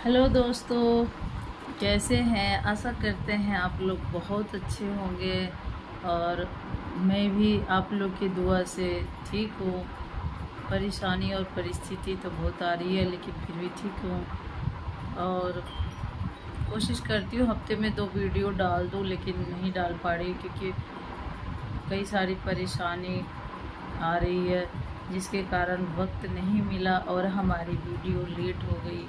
Hello दोस्तों, कैसे हैं। आशा करते हैं आप लोग बहुत अच्छे होंगे और मैं भी आप लोग की दुआ से ठीक हूँ। परेशानी और परिस्थिति तो बहुत आ रही है लेकिन फिर भी ठीक हूँ और कोशिश करती हूँ हफ्ते में 2 वीडियो डाल दूँ, लेकिन नहीं डाल पा रही क्योंकि कई सारी परेशानी आ रही है जिसके कारण वक्त नहीं मिला और हमारी वीडियो लेट हो गई।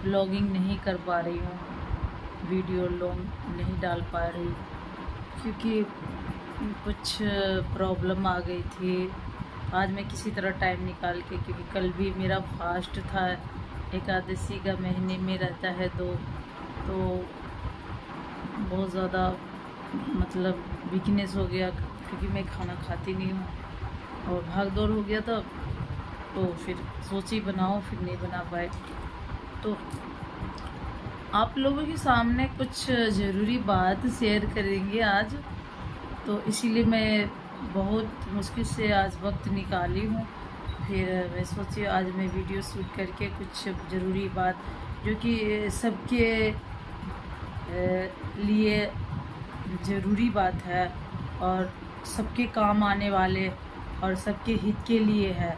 ब्लॉगिंग नहीं कर पा रही हूँ, वीडियो लॉन्ग नहीं डाल पा रही क्योंकि कुछ प्रॉब्लम आ गई थी। आज मैं किसी तरह टाइम निकाल के, क्योंकि कल भी मेरा फास्ट था, एकादशी का महीने में रहता है तो बहुत ज़्यादा मतलब वीकनेस हो गया क्योंकि मैं खाना खाती नहीं हूँ और भाग दौड़ हो गया था। तो फिर सोची बनाओ, फिर नहीं बना पाए। तो आप लोगों के सामने कुछ ज़रूरी बात शेयर करेंगे आज, तो इसीलिए मैं बहुत मुश्किल से आज वक्त निकाली हूँ। फिर मैं सोची आज मैं वीडियो शूट करके कुछ ज़रूरी बात जो कि सबके लिए ज़रूरी बात है और सबके काम आने वाले और सबके हित के लिए है,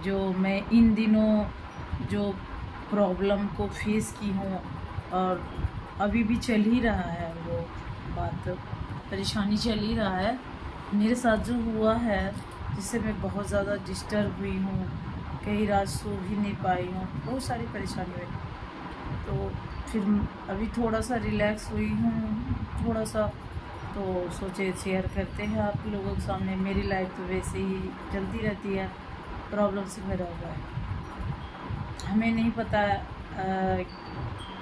जो मैं इन दिनों जो प्रॉब्लम को फेस की हूँ और अभी भी चल ही रहा है, वो बात परेशानी चल ही रहा है मेरे साथ जो हुआ है, जिससे मैं बहुत ज़्यादा डिस्टर्ब हुई हूँ, कई रात सो भी नहीं पाई हूँ, बहुत सारी परेशानी हुई। तो फिर अभी थोड़ा सा रिलैक्स हुई हूँ थोड़ा सा, तो सोचे शेयर करते हैं आप लोगों के सामने। मेरी लाइफ तो वैसे ही चलती रहती है, प्रॉब्लम से भरा हुआ है। हमें नहीं पता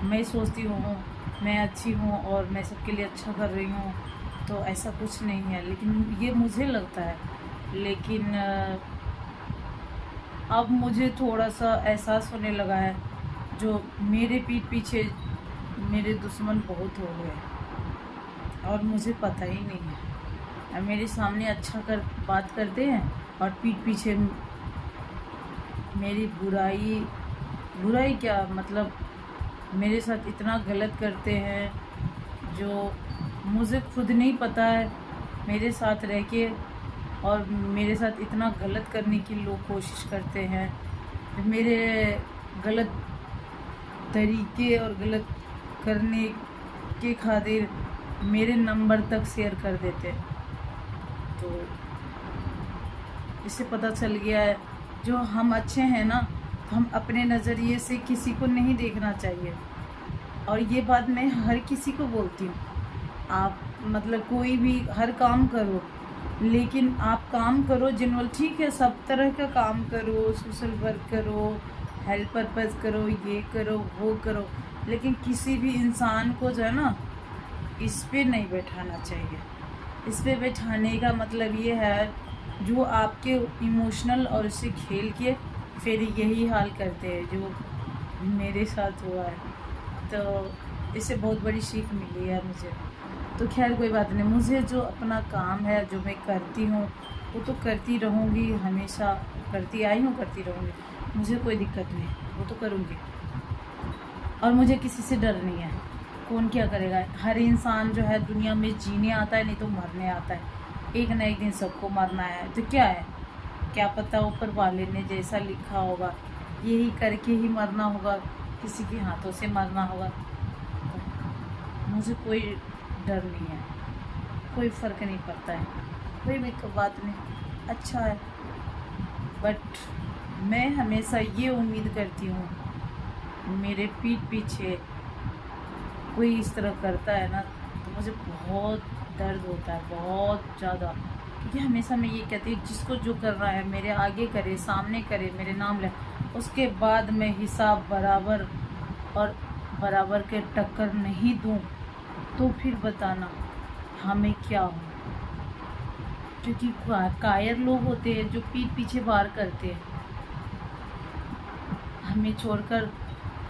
मैं सोचती हूँ मैं अच्छी हूँ और मैं सबके लिए अच्छा कर रही हूँ, तो ऐसा कुछ नहीं है, लेकिन ये मुझे लगता है। लेकिन अब मुझे थोड़ा सा एहसास होने लगा है, जो मेरे पीठ पीछे मेरे दुश्मन बहुत हो गए और मुझे पता ही नहीं है। मेरे सामने अच्छा कर बात करते हैं और पीठ पीछे मेरी बुराई क्या मतलब मेरे साथ इतना गलत करते हैं जो मुझे खुद नहीं पता है। मेरे साथ रह के और मेरे साथ इतना गलत करने की लोग कोशिश करते हैं, मेरे गलत तरीके और गलत करने के खातिर मेरे नंबर तक शेयर कर देते हैं। तो इससे पता चल गया है जो हम अच्छे हैं ना, तो हम अपने नज़रिए से किसी को नहीं देखना चाहिए। और ये बात मैं हर किसी को बोलती हूँ, आप मतलब कोई भी हर काम करो, लेकिन आप काम करो जेन्युइन, ठीक है, सब तरह का काम करो, सोशल वर्क करो, हेल्प पर्पज़ करो, ये करो वो करो, लेकिन किसी भी इंसान को जो है ना इस पे नहीं बैठाना चाहिए। इस पे बैठाने का मतलब ये है जो आपके इमोशनल और उससे खेल के फिर यही हाल करते हैं जो मेरे साथ हुआ है। तो इससे बहुत बड़ी सीख मिली है मुझे। तो खैर कोई बात नहीं, मुझे जो अपना काम है जो मैं करती हूँ वो तो करती रहूँगी, हमेशा करती आई हूँ, करती रहूँगी, मुझे कोई दिक्कत नहीं, वो तो करूँगी। और मुझे किसी से डर नहीं है, कौन क्या करेगा। हर इंसान जो है दुनिया में जीने आता है, नहीं तो मरने आता है। एक ना एक दिन सबको मरना है, तो क्या है, क्या पता ऊपर वाले ने जैसा लिखा होगा यही करके ही मरना होगा, किसी के हाथों से मरना होगा। तो मुझे कोई डर नहीं है, कोई फ़र्क नहीं पड़ता है, कोई भी बात नहीं, अच्छा है। बट मैं हमेशा ये उम्मीद करती हूँ मेरे पीठ पीछे कोई इस तरह करता है ना, तो मुझे बहुत दर्द होता है, बहुत ज़्यादा। क्योंकि हमेशा मैं ये कहती हूँ जिसको जो कर रहा है मेरे आगे करे, सामने करे, मेरे नाम ले, उसके बाद मैं हिसाब बराबर और बराबर के टक्कर नहीं दूँ तो फिर बताना हमें क्या हो। क्योंकि कायर लोग होते हैं जो पीठ पीछे वार करते हैं, हमें छोड़कर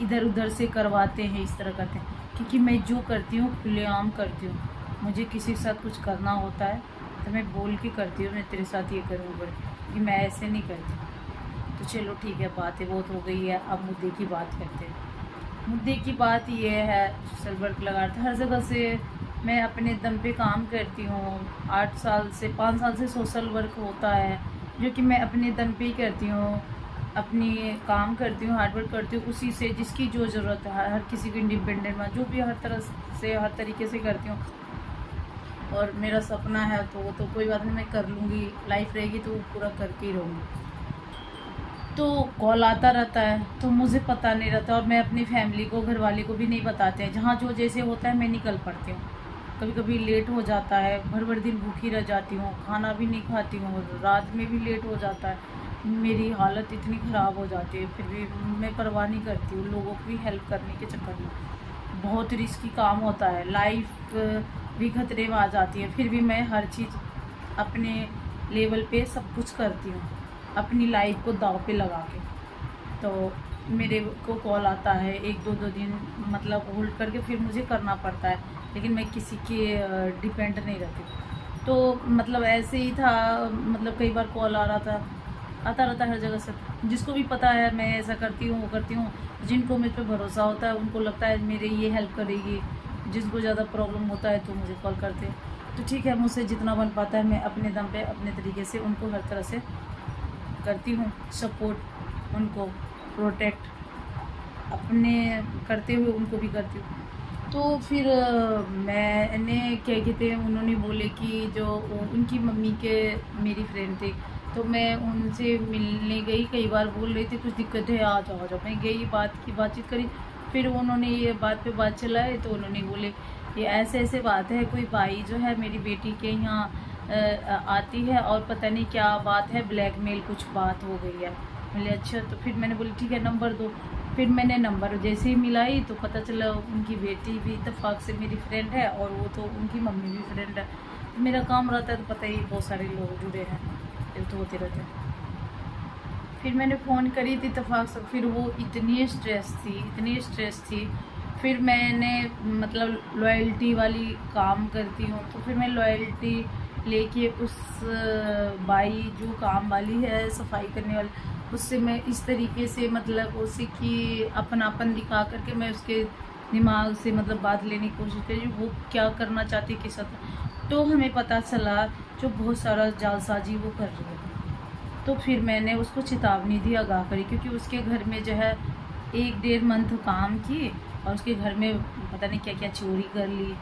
इधर उधर से करवाते हैं, इस तरह करते हैं। क्योंकि मैं जो करती हूँ खुलेआम करती हूँ, मुझे किसी के साथ कुछ करना होता है तो मैं बोल के करती हूँ, मैं तेरे साथ ये करूँगा, कि मैं ऐसे नहीं करती। तो चलो ठीक है, बातें बहुत हो गई है, अब मुद्दे की बात करते हैं। मुद्दे की बात ये है, सोशल वर्क लगाते हर जगह से मैं अपने दम पे काम करती हूँ। 8 साल से 5 साल से सोशल वर्क होता है, जो कि मैं अपने दम पे ही करती हूँ, अपनी काम करती हूँ, हार्ड वर्क करती हूँ, उसी से जिसकी जो ज़रूरत है, हर किसी को इंडिपेंडेंट में जो भी हर तरह से हर तरीके से करती हूँ। और मेरा सपना है तो वो तो कोई बात नहीं, मैं कर लूँगी, लाइफ रहेगी तो वो पूरा करके ही रहूँगी। तो कॉल आता रहता है तो मुझे पता नहीं रहता, और मैं अपनी फैमिली को, घर वाले को भी नहीं बताते हैं। जहाँ जो जैसे होता है मैं निकल पड़ती हूँ। कभी कभी लेट हो जाता है, भर भर दिन भूखी रह जाती हूँ, खाना भी नहीं खाती हूँ, रात में भी लेट हो जाता है, मेरी हालत इतनी ख़राब हो जाती है, फिर भी मैं परवाह नहीं करती हूँ लोगों की हेल्प करने के चक्कर में। बहुत रिस्की काम होता है, लाइफ भी खतरे में आ जाती है, फिर भी मैं हर चीज़ अपने लेवल पे सब कुछ करती हूँ, अपनी लाइफ को दाव पे लगा के। तो मेरे को कॉल आता है 1-2 दिन मतलब होल्ड करके फिर मुझे करना पड़ता है, लेकिन मैं किसी के डिपेंड नहीं रहती। तो मतलब ऐसे ही था, मतलब कई बार कॉल आ रहा था, आता रहता है हर जगह से। जिसको भी पता है मैं ऐसा करती हूँ, वो करती हूँ, जिनको मुझ पर भरोसा होता है उनको लगता है मेरे ये हेल्प करेगी, जिसको ज़्यादा प्रॉब्लम होता है तो मुझे कॉल करते हैं। तो ठीक है, मुझसे जितना बन पाता है मैं अपने दम पे अपने तरीके से उनको हर तरह से करती हूँ, सपोर्ट, उनको प्रोटेक्ट अपने करते हुए उनको भी करती हूँ। तो फिर मैंने क्या कहते हैं, उन्होंने बोले कि जो उनकी मम्मी के मेरी फ्रेंड थे, तो मैं उनसे मिलने गई, कई बार बोल रही थी कुछ दिक्कत है आ जाओ, मैं गई, बातचीत करी। फिर उन्होंने ये बात पे बात चलाई, तो उन्होंने बोले ये ऐसे ऐसे बात है, कोई भाई जो है मेरी बेटी के यहाँ आती है और पता नहीं क्या बात है, ब्लैकमेल कुछ बात हो गई है। बोले अच्छा, तो फिर मैंने बोली ठीक है नंबर दो। फिर मैंने नंबर जैसे ही मिलाई तो पता चला उनकी बेटी भी इत्तेफाक से मेरी फ्रेंड है, और वो तो उनकी मम्मी भी फ्रेंड है। तो मेरा काम रहता है तो पता ही बहुत सारे लोग जुड़े हैं, ये तो होते रहते हैं। फिर मैंने फ़ोन करी थी इत्तेफाक से, फिर वो इतनी स्ट्रेस थी। फिर मैंने मतलब लॉयल्टी वाली काम करती हूँ, तो फिर मैं लॉयल्टी लेके उस बाई जो काम वाली है, सफाई करने वाली, उससे मैं इस तरीके से मतलब उसी की अपनापन दिखा करके मैं उसके दिमाग से मतलब बात लेने की कोशिश करी, वो क्या करना चाहती है, किस साथ। तो हमें पता चला जो बहुत सारा जालसाजी वो कर रही है। तो फिर मैंने उसको चेतावनी दी, आगाह करी, क्योंकि उसके घर में जो है 1-1.5 मंथ काम की, और उसके घर में पता नहीं क्या क्या चोरी कर ली,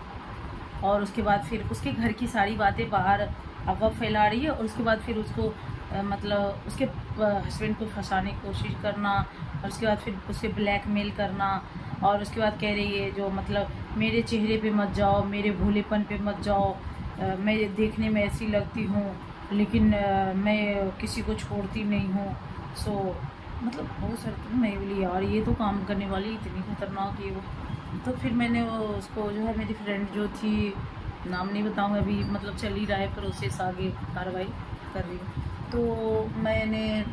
और उसके बाद फिर उसके घर की सारी बातें बाहर अफवाह फैला रही है, और उसके बाद फिर उसको मतलब उसके हस्बैंड को फंसाने की कोशिश करना, और उसके बाद फिर उसे ब्लैकमेल करना, और उसके बाद कह रही है जो मतलब मेरे चेहरे पे मत जाओ, मेरे भोलेपन पे मत जाओ, मैं देखने में ऐसी लगती हूँ लेकिन मैं किसी को छोड़ती नहीं हूँ। सो मतलब बहुत सारे, तो मैं बोली यार ये तो काम करने वाली इतनी खतरनाक है वो। तो फिर मैंने वो उसको जो है, मेरी फ्रेंड जो थी, नाम नहीं बताऊँगा अभी, मतलब चल ही रहा है प्रोसेस, आगे कार्रवाई कर रही हूँ। तो मैंने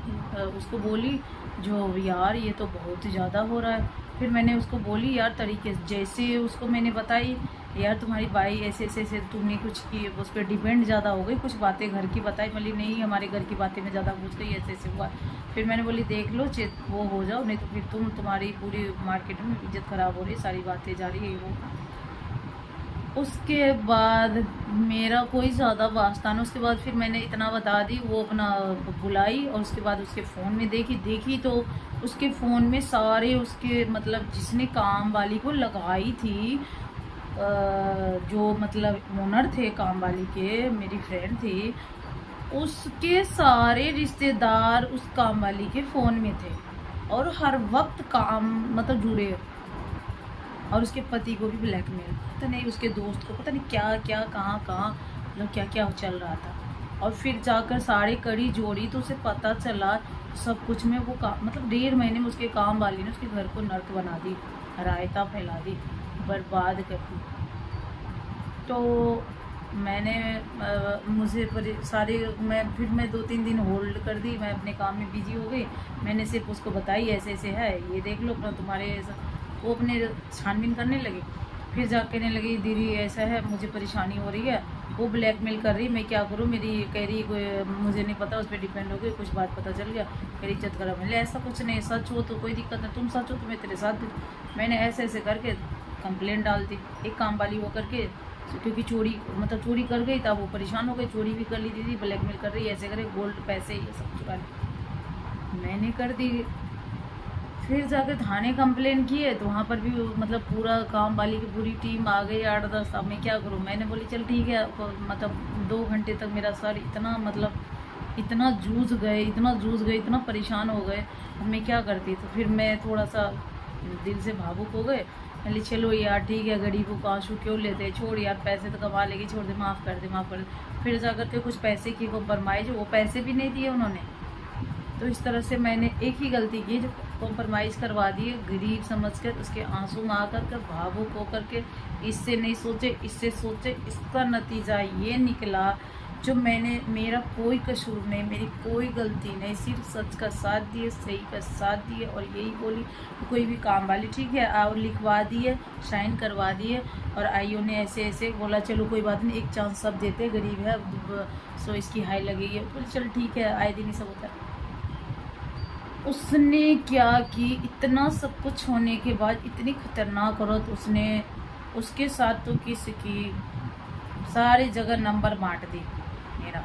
उसको बोली जो यार ये तो बहुत ज़्यादा हो रहा है। फिर मैंने उसको बोली यार तरीके जैसे उसको मैंने बताई, यार तुम्हारी बाई ऐसे ऐसे ऐसे तुमने कुछ की, उस पर डिपेंड ज़्यादा हो गई, कुछ बातें घर की बताई, बोली नहीं हमारे घर की बातें में ज़्यादा घुस गई, ऐसे ऐसे हुआ। फिर मैंने बोली देख लो वो हो जाओ, नहीं तो फिर तुम्हारी पूरी मार्केट में इज्जत ख़राब हो रही, सारी बातें जा रही है वो। उसके बाद मेरा कोई ज़्यादा वास्ता नहीं। उसके बाद फिर मैंने इतना बता दी, वो अपना बुलाई, और उसके बाद उसके फ़ोन में देखी तो उसके फ़ोन में सारे उसके मतलब जिसने काम वाली को लगाई थी, जो मतलब ओनर थे काम वाली के, मेरी फ्रेंड थी, उसके सारे रिश्तेदार उस काम वाली के फ़ोन में थे, और हर वक्त काम मतलब जुड़े, और उसके पति को भी ब्लैकमेल, पता नहीं उसके दोस्त को, पता नहीं क्या क्या कहाँ मतलब क्या क्या चल रहा था। और फिर जाकर सारे कड़ी जोड़ी तो उसे पता चला सब कुछ में वो मतलब 1.5 महीने में उसके काम वाली ने उसके घर को नर्क बना दी, रायता फैला दी, बर्बाद कर दी। तो मैंने मुझे मैं 2-3 दिन होल्ड कर दी, मैं अपने काम में बिजी हो गई। मैंने सिर्फ उसको बताई ऐसे ऐसे है, ये देख लो अपना तुम्हारे, वो अपने छानबीन करने लगे। फिर जा कहने लगी दीदी ऐसा है, मुझे परेशानी हो रही है, वो ब्लैकमेल कर रही, मैं क्या करूँ, मेरी कह रही कोई मुझे नहीं पता, उस पर डिपेंड हो गई, कुछ बात पता चल गया मेरी इज्जत खराब। मिले ऐसा कुछ नहीं, सच हो तो कोई दिक्कत नहीं, तुम सच हो तो मैं तेरे साथ भी। मैंने ऐसे ऐसे करके कंप्लेंट डाल दी। एक काम वाली वो करके, क्योंकि चोरी मतलब चोरी कर गई तब वो परेशान हो गई, चोरी भी कर ली दीदी, ब्लैकमेल कर रही, ऐसे करे, गोल्ड पैसे ये सब चुरा ली। मैंने कर दी। फिर जाकर थाने कंप्लेन किए तो वहाँ पर भी मतलब पूरा काम वाली की पूरी टीम आ गई 8-10। अब मैं क्या करूँ, मैंने बोली चल ठीक है। मतलब 2 घंटे तक मेरा सर इतना मतलब इतना जूझ गए, इतना परेशान हो गए, अब मैं क्या करती। तो फिर मैं थोड़ा सा दिल से भावुक हो गए। मैंने चलो यार ठीक है, गरीबों को आंसू क्यों लेते, छोड़ यार, पैसे तो कमा लेगी, छोड़ दे, माफ़ कर दे। फिर जाकर के कुछ पैसे की कॉम्प्रोमाइज़, वो पैसे भी नहीं दिए उन्होंने। तो इस तरह से मैंने एक ही गलती की, जो कॉम्प्रोमाइज़ करवा दिए, गरीब समझकर उसके आंसू में आकर के भावुक होकर के, इससे नहीं सोचे इससे सोचे, इसका नतीजा ये निकला जो मेरा कोई कसूर नहीं, मेरी कोई गलती नहीं, सिर्फ सच का साथ दिए, सही का साथ दिए और यही बोली कोई भी काम वाली ठीक है और लिखवा दिए, साइन करवा दिए। और आईओ ने ऐसे ऐसे बोला चलो कोई बात नहीं, एक चांस सब देते, गरीब है सो इसकी हाई लगेगी, तो चल ठीक है, आए दिन ही सब होता है। उसने क्या कि इतना सब कुछ होने के बाद इतनी खतरनाक औरत, उसने उसके साथ तो किसकी सारी जगह नंबर बांट दी मेरा।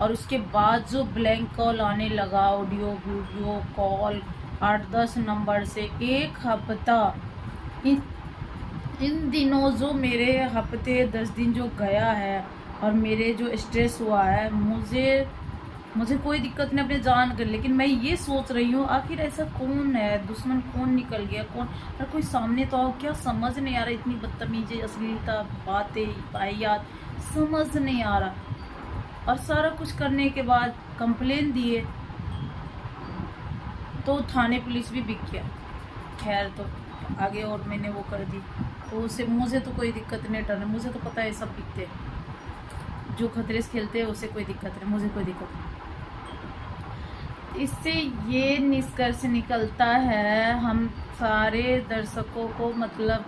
और उसके बाद जो ब्लैंक कॉल आने लगा, ऑडियो वीडियो कॉल 8-10 नंबर से, एक हफ्ता, इन दिनों जो मेरे हफ्ते 10 दिन जो गया है और मेरे जो स्ट्रेस हुआ है, मुझे कोई दिक्कत नहीं अपने जान कर, लेकिन मैं ये सोच रही हूँ आखिर ऐसा कौन है, दुश्मन कौन निकल गया, कौन, और कोई सामने तो आओ, क्या समझ नहीं आ रहा, इतनी बदतमीजी, अश्लीलता, बातें, वाहियात, समझ नहीं आ रहा। और सारा कुछ करने के बाद कंप्लेन दिए तो थाने पुलिस भी बिक गया, खैर तो आगे और मैंने वो कर दी, तो उसे मुझे तो कोई दिक्कत नहीं, डर, मुझे तो पता है सब बिकते, जो खतरे से खेलते हैं उसे कोई दिक्कत नहीं, मुझे कोई दिक्कत नहीं। इससे ये निष्कर्ष निकलता है हम सारे दर्शकों को, मतलब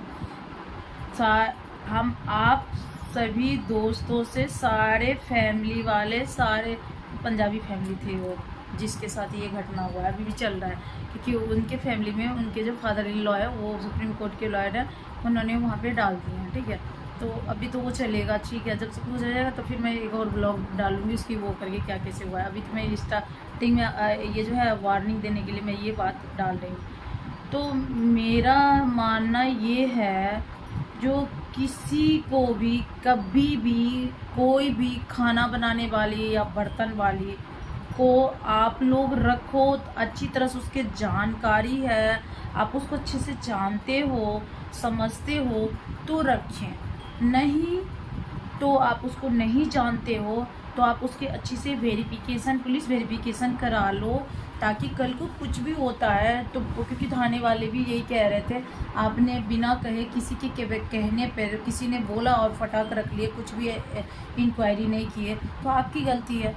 हम आप सभी दोस्तों से, सारे फैमिली वाले, सारे पंजाबी फैमिली थे वो जिसके साथ ये घटना हुआ है, अभी भी चल रहा है, क्योंकि उनके फैमिली में उनके जो फादर इन लॉ है वो सुप्रीम कोर्ट के लॉयर हैं, उन्होंने वहाँ पे डाल दिए हैं, ठीक है। तो अभी तो वो चलेगा, ठीक है, जब सब कुछ हो जाएगा तो फिर मैं एक और ब्लॉग डालूंगी उसकी, वो करके क्या कैसे हुआ है। अभी तो मैं स्टार्टिंग में ये जो है वार्निंग देने के लिए मैं ये बात डाल रही हूँ। तो मेरा मानना ये है, जो किसी को भी कभी भी कोई भी खाना बनाने वाली या बर्तन वाली को आप लोग रखो, अच्छी तरह से उसके जानकारी है, आप उसको अच्छे से जानते हो, समझते हो तो रखें, नहीं तो आप उसको नहीं जानते हो तो आप उसके अच्छी से वेरिफिकेशन, पुलिस वेरिफिकेशन करा लो, ताकि कल को कुछ भी होता है तो, क्योंकि थाने वाले भी यही कह रहे थे, आपने बिना कहे किसी के कहने पर किसी ने बोला और फटाक रख लिए, कुछ भी इंक्वायरी नहीं किए, तो आपकी गलती है।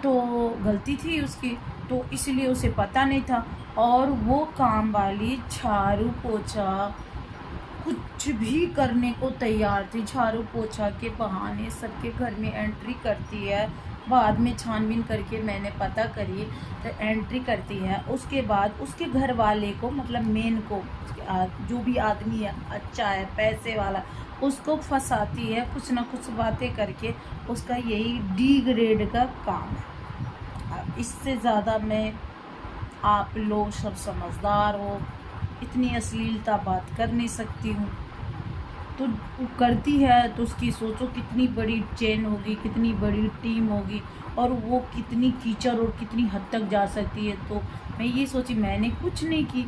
तो गलती थी उसकी, तो इसलिए उसे पता नहीं था, और वो काम वाली झाड़ू पोछा कुछ भी करने को तैयार थी, झाड़ू पोछा के बहाने सबके घर में एंट्री करती है, बाद में छानबीन करके मैंने पता करी तो एंट्री करती है। उसके बाद उसके घर वाले को, मतलब मेन को, जो भी आदमी है अच्छा है पैसे वाला, उसको फंसाती है कुछ ना कुछ बातें करके, उसका यही डी ग्रेड का काम है। इससे ज़्यादा मैं, आप लोग सब समझदार हो, इतनी अश्लीलता बात कर नहीं सकती हूँ, तो वो करती है तो उसकी सोचो कितनी बड़ी चेन होगी, कितनी बड़ी टीम होगी, और वो कितनी कीचड़ और कितनी हद तक जा सकती है। तो मैं ये सोची, मैंने कुछ नहीं की,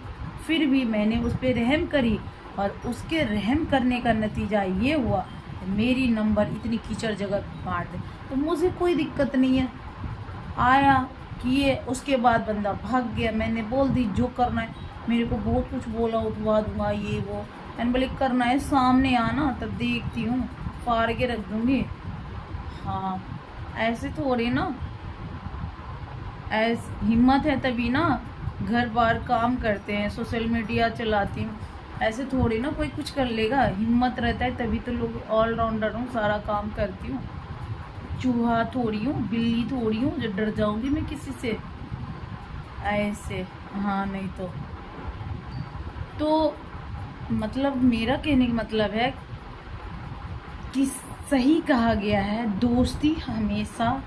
फिर भी मैंने उस पर रहम करी, और उसके रहम करने का नतीजा ये हुआ कि मेरी नंबर इतनी कीचड़ जगह बांट दे, तो मुझे कोई दिक्कत नहीं है, आया किए, उसके बाद बंदा भाग गया। मैंने बोल दी जो करना है, मेरे को बहुत कुछ बोला, उठवा दूंगा ये वो, मैंने बोले करना है सामने आना तब देखती हूँ, फाड़ के रख दूंगी। हाँ ऐसे तो हो रही ना, हिम्मत है तभी ना, घर बार काम करते हैं, सोशल मीडिया चलाती हूँ, ऐसे थोड़ी ना कोई कुछ कर लेगा, हिम्मत रहता है तभी तो लोग। ऑलराउंडर हूँ, सारा काम करती हूँ, चूहा थोड़ी हूँ, बिल्ली थोड़ी हूँ जो डर जाऊंगी मैं किसी से ऐसे। हाँ नहीं तो मतलब मेरा कहने का मतलब है कि सही कहा गया है, दोस्ती हमेशा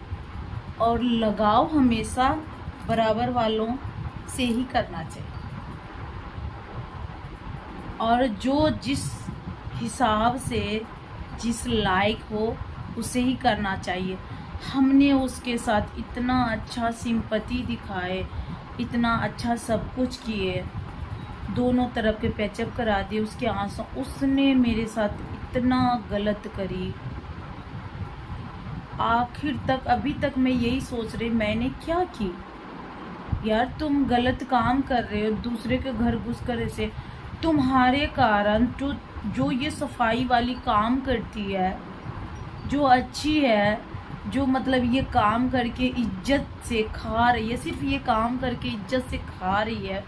और लगाव हमेशा बराबर वालों से ही करना चाहिए, और जो जिस हिसाब से जिस लायक हो उसे ही करना चाहिए। हमने उसके साथ इतना अच्छा सिंपैथी दिखाए, इतना अच्छा सब कुछ किए, दोनों तरफ के पैचअप करा दिए, उसके आंसू, उसने मेरे साथ इतना गलत करी। आखिर तक अभी तक मैं यही सोच रही, मैंने क्या की यार। तुम गलत काम कर रहे हो, दूसरे के घर घुस कर ऐसे, तुम्हारे कारण जो ये सफाई वाली काम करती है, जो अच्छी है, जो मतलब ये काम करके इज्जत से खा रही है, सिर्फ ये काम करके इज्जत से खा रही है,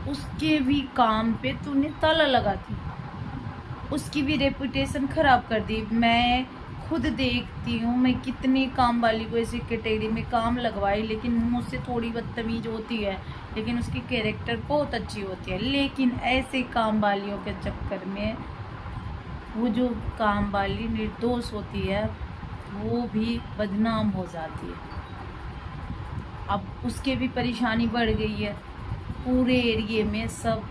उसके भी काम पे तूने ताला लगा दी, उसकी भी रेपुटेशन खराब कर दी। मैं खुद देखती हूँ, मैं कितनी काम वाली को ऐसी कैटेगरी में काम लगवाई, लेकिन मुझसे थोड़ी बदतमीज होती है, लेकिन उसकी कैरेक्टर बहुत अच्छी होती है। लेकिन ऐसे काम वालियों के चक्कर में वो जो काम वाली निर्दोष होती है वो भी बदनाम हो जाती है। अब उसके भी परेशानी बढ़ गई है, पूरे एरिए में सब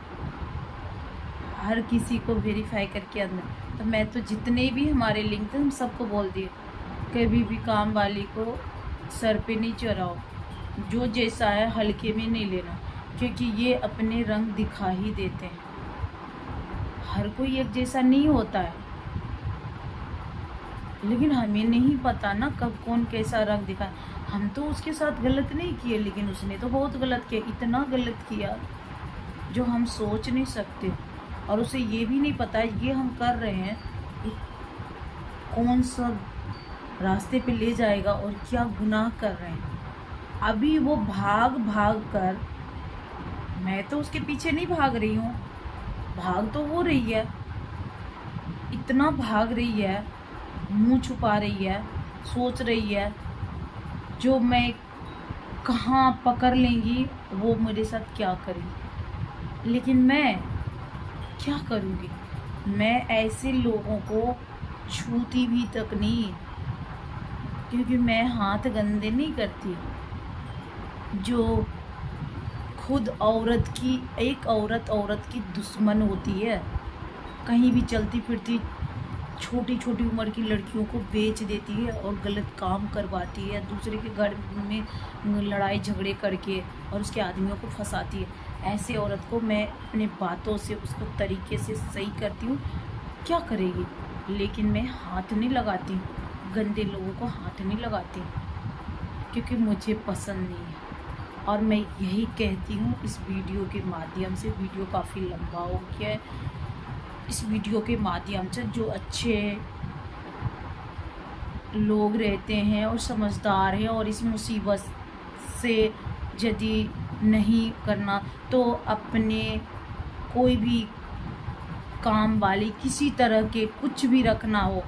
हर किसी को वेरीफाई करके अंदर। तो मैं तो जितने भी हमारे लिंक थे हम सबको बोल दिए, कभी भी काम वाली को सर पे नहीं चढ़ाओ, जो जैसा है हल्के में नहीं लेना, क्योंकि ये अपने रंग दिखा ही देते हैं। हर कोई एक जैसा नहीं होता है, लेकिन हमें नहीं पता ना कब कौन कैसा रंग दिखा। हम तो उसके साथ गलत नहीं किए, लेकिन उसने तो बहुत गलत किया, इतना गलत किया जो हम सोच नहीं सकते। और उसे ये भी नहीं पता ये हम कर रहे हैं कौन सा रास्ते पे ले जाएगा और क्या गुनाह कर रहे हैं। अभी वो भाग भाग कर, मैं तो उसके पीछे नहीं भाग रही हूँ, भाग तो हो रही है, इतना भाग रही है, मुंह छुपा रही है, सोच रही है जो मैं कहाँ पकड़ लेंगी वो मेरे साथ क्या करेगी। लेकिन मैं क्या करूँगी, मैं ऐसे लोगों को छूती भी तक नहीं, क्योंकि मैं हाथ गंदे नहीं करती। जो खुद एक औरत की दुश्मन होती है, कहीं भी चलती फिरती छोटी छोटी उम्र की लड़कियों को बेच देती है और गलत काम करवाती है, दूसरे के घर में लड़ाई झगड़े करके और उसके आदमियों को फंसाती है। ऐसे औरत को मैं अपने बातों से उसको तरीके से सही करती हूँ, क्या करेगी, लेकिन मैं हाथ नहीं लगाती, गंदे लोगों को हाथ नहीं लगाती, क्योंकि मुझे पसंद नहीं है। और मैं यही कहती हूँ इस वीडियो के माध्यम से, वीडियो काफ़ी लंबा हो गया है, इस वीडियो के माध्यम से जो अच्छे लोग रहते हैं और समझदार हैं और इस मुसीबत से यदि नहीं करना तो अपने कोई भी काम वाली किसी तरह के कुछ भी रखना हो,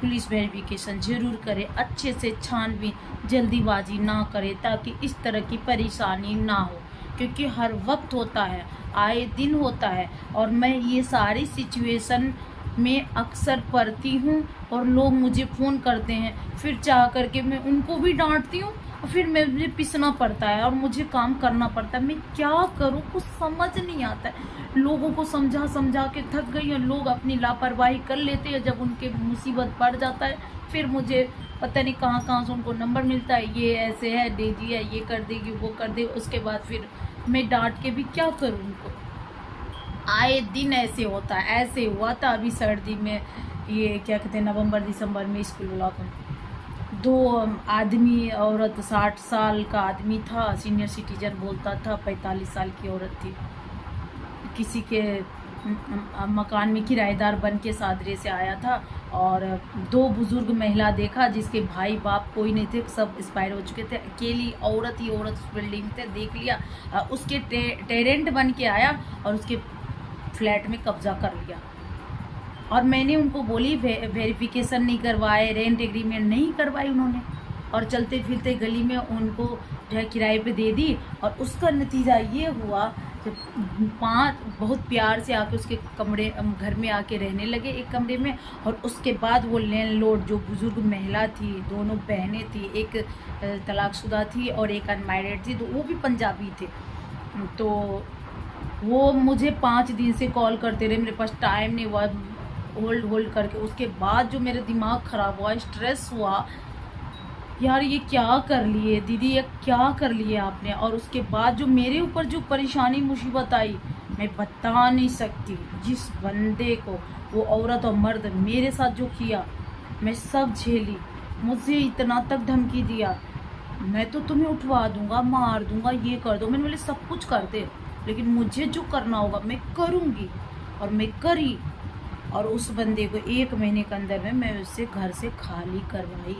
पुलिस वेरिफिकेशन ज़रूर करें, अच्छे से छानबीन, जल्दीबाजी ना करें, ताकि इस तरह की परेशानी ना हो, क्योंकि हर वक्त होता है, आए दिन होता है। और मैं ये सारी सिचुएशन में अक्सर पढ़ती हूँ और लोग मुझे फ़ोन करते हैं, फिर चाह करके मैं उनको भी डांटती हूँ और फिर मुझे पिसना पड़ता है और मुझे काम करना पड़ता है। मैं क्या करूँ, कुछ समझ नहीं आता है। लोगों को समझा समझा के थक गई और लोग अपनी लापरवाही कर लेते हैं। जब उनके मुसीबत बढ़ जाता है फिर मुझे पता नहीं कहाँ कहाँ से उनको नंबर मिलता है, ये ऐसे है, दे दिया, ये कर देगी, वो कर दे। उसके बाद फिर मैं डांट के भी क्या करूँ उनको। आए दिन ऐसे होता है, ऐसे हुआ था अभी सर्दी में, ये क्या कहते हैं, नवंबर दिसंबर में स्कूल ब्लॉक में 2 आदमी, औरत 60 साल का आदमी था, सीनियर सिटीजन बोलता था, 45 साल की औरत थी, किसी के मकान में किराएदार बन के सादरे से आया था। और 2 बुजुर्ग महिला देखा जिसके भाई बाप कोई नहीं थे, सब एक्सपायर हो चुके थे, अकेली औरत उस बिल्डिंग में देख लिया। उसके टेरेंट बन के आया और उसके फ्लैट में कब्जा कर लिया। और मैंने उनको बोली वेरिफिकेशन नहीं करवाए, रेंट एग्रीमेंट नहीं करवाई उन्होंने, और चलते फिरते गली में उनको जो है किराए पे दे दी। और उसका नतीजा ये हुआ कि 5 बहुत प्यार से आके उसके कमरे घर में आके रहने लगे एक कमरे में। और उसके बाद वो लैंडलॉर्ड जो बुजुर्ग महिला थी, दोनों बहनें थी, एक तलाकशुदा थी और एक अनमैरिड थी, तो वो भी पंजाबी थे। तो वो मुझे 5 दिन से कॉल करते रहे, मेरे पास टाइम नहीं हुआ, होल्ड करके। उसके बाद जो मेरा दिमाग ख़राब हुआ, स्ट्रेस हुआ, यार ये क्या कर लिए दीदी, ये क्या कर लिए आपने। और उसके बाद जो मेरे ऊपर जो परेशानी मुसीबत आई, मैं बता नहीं सकती। जिस बंदे को, वो औरत और मर्द, मेरे साथ जो किया, मैं सब झेली। मुझे इतना तक धमकी दिया, मैं तो तुम्हें उठवा दूंगा, मार दूंगा, ये कर दो। मैंने बोले सब कुछ कर दे, लेकिन मुझे जो करना होगा मैं करूँगी। और मैं करी। और उस बंदे को 1 महीने के अंदर में मैं उससे घर से खाली करवाई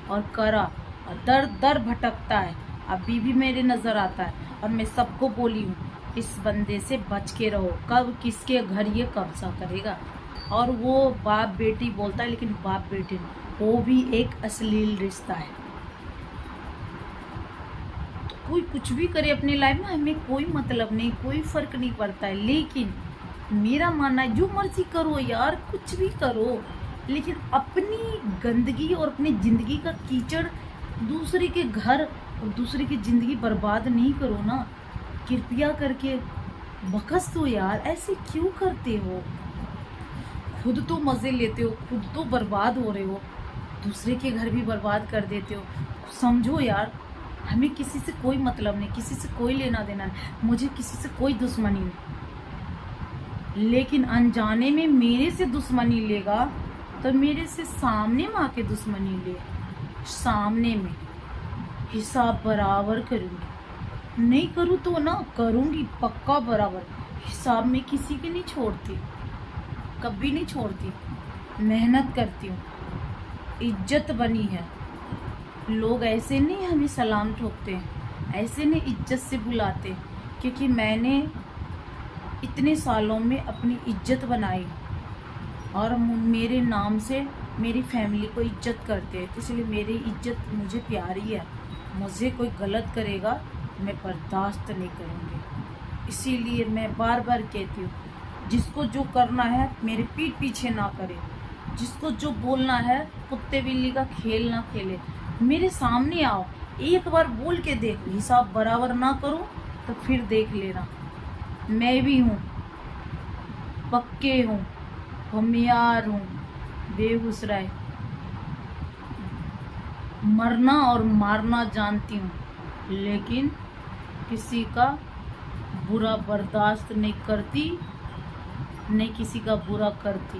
और करा। और दर दर भटकता है, अभी भी मेरे नज़र आता है। और मैं सबको बोली हूँ, इस बंदे से बच के रहो, कब किसके घर ये कब्जा करेगा। और वो बाप बेटी बोलता है, लेकिन बाप बेटी वो भी एक अश्लील रिश्ता है। तो कोई कुछ भी करे अपनी लाइफ में, हमें कोई मतलब नहीं, कोई फ़र्क नहीं पड़ता है। लेकिन मेरा मानना है जो मर्जी करो यार, कुछ भी करो, लेकिन अपनी गंदगी और अपनी ज़िंदगी का कीचड़ दूसरे के घर और दूसरे की ज़िंदगी बर्बाद नहीं करो ना। कृपया करके बकस दो यार, ऐसे क्यों करते हो। खुद तो मज़े लेते हो, खुद तो बर्बाद हो रहे हो, दूसरे के घर भी बर्बाद कर देते हो। समझो यार, हमें किसी से कोई मतलब नहीं, किसी से कोई लेना देना नहीं, मुझे किसी से कोई दुश्मनी नहीं। लेकिन अनजाने में मेरे से दुश्मनी लेगा तो मेरे से सामने में आके दुश्मनी ले, सामने में हिसाब बराबर करूँगी। नहीं करूँ तो ना करूँगी पक्का बराबर हिसाब में, किसी के नहीं छोड़ती, कभी नहीं छोड़ती। मेहनत करती हूँ, इज्जत बनी है। लोग ऐसे नहीं हमें सलाम ठोकते हैं, ऐसे नहीं इज्जत से बुलाते, क्योंकि मैंने इतने सालों में अपनी इज्जत बनाई और मेरे नाम से मेरी फैमिली को इज्जत करते हैं, इसलिए मेरी इज्जत मुझे प्यारी है। मुझे कोई गलत करेगा मैं बर्दाश्त नहीं करूँगी। इसीलिए मैं बार बार कहती हूँ, जिसको जो करना है मेरे पीठ पीछे ना करे, जिसको जो बोलना है कुत्ते बिल्ली का खेल ना खेले, मेरे सामने आओ, एक बार बोल के देख, हिसाब बराबर ना करूँ तो फिर देख लेना। मैं भी हूँ, पक्के हूँ, भमियार हूँ, बेगूसराय, मरना और मारना जानती हूँ, लेकिन किसी का बुरा बर्दाश्त नहीं करती, नहीं किसी का बुरा करती।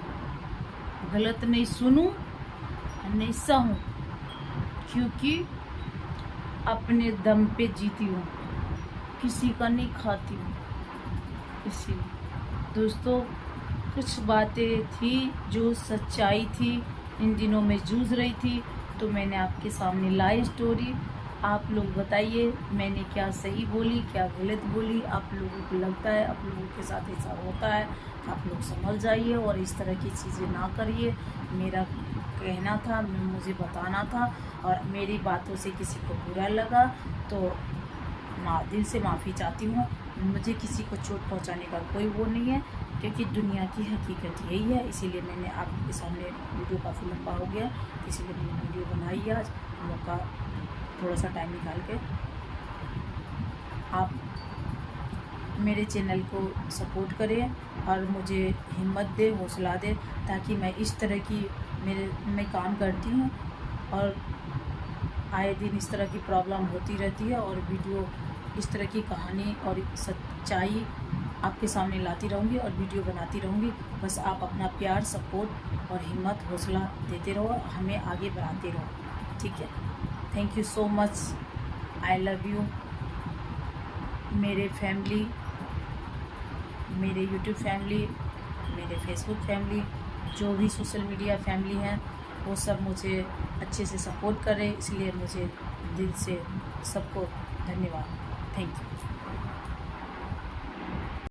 गलत नहीं सुनूं, नहीं सहूं, क्योंकि अपने दम पे जीती हूँ, किसी का नहीं खाती हूँ। इसीलिए दोस्तों, कुछ बातें थी जो सच्चाई थी, इन दिनों में जूझ रही थी, तो मैंने आपके सामने लाई स्टोरी। आप लोग बताइए मैंने क्या सही बोली, क्या गलत बोली। आप लोगों को लगता है आप लोगों के साथ ऐसा होता है, आप लोग समझ जाइए और इस तरह की चीज़ें ना करिए। मेरा कहना था, मुझे बताना था, और मेरी बातों से किसी को बुरा लगा तो दिल से माफ़ी चाहती हूँ। मुझे किसी को चोट पहुँचाने का कोई वो नहीं है, क्योंकि दुनिया की हकीकत यही है। इसीलिए मैंने आपके सामने, वीडियो काफ़ी लंबा हो गया, इसीलिए मैंने वीडियो बनाई है आज। मौका थोड़ा सा टाइम निकाल के आप मेरे चैनल को सपोर्ट करें और मुझे हिम्मत दे, हौसला दे, ताकि मैं इस तरह की मैं काम करती हूँ और आए दिन इस तरह की प्रॉब्लम होती रहती है, और वीडियो इस तरह की कहानी और सच्चाई आपके सामने लाती रहूँगी और वीडियो बनाती रहूँगी। बस आप अपना प्यार, सपोर्ट और हिम्मत, हौसला देते रहो, हमें आगे बढ़ाते रहो, ठीक है। Thank you so much, I love you. मेरे फैमिली, मेरे यूट्यूब फैमिली, मेरे फेसबुक फैमिली, जो भी सोशल मीडिया फैमिली हैं, वो सब मुझे अच्छे से सपोर्ट करें, इसलिए मुझे दिल से सबको धन्यवाद। Thank you.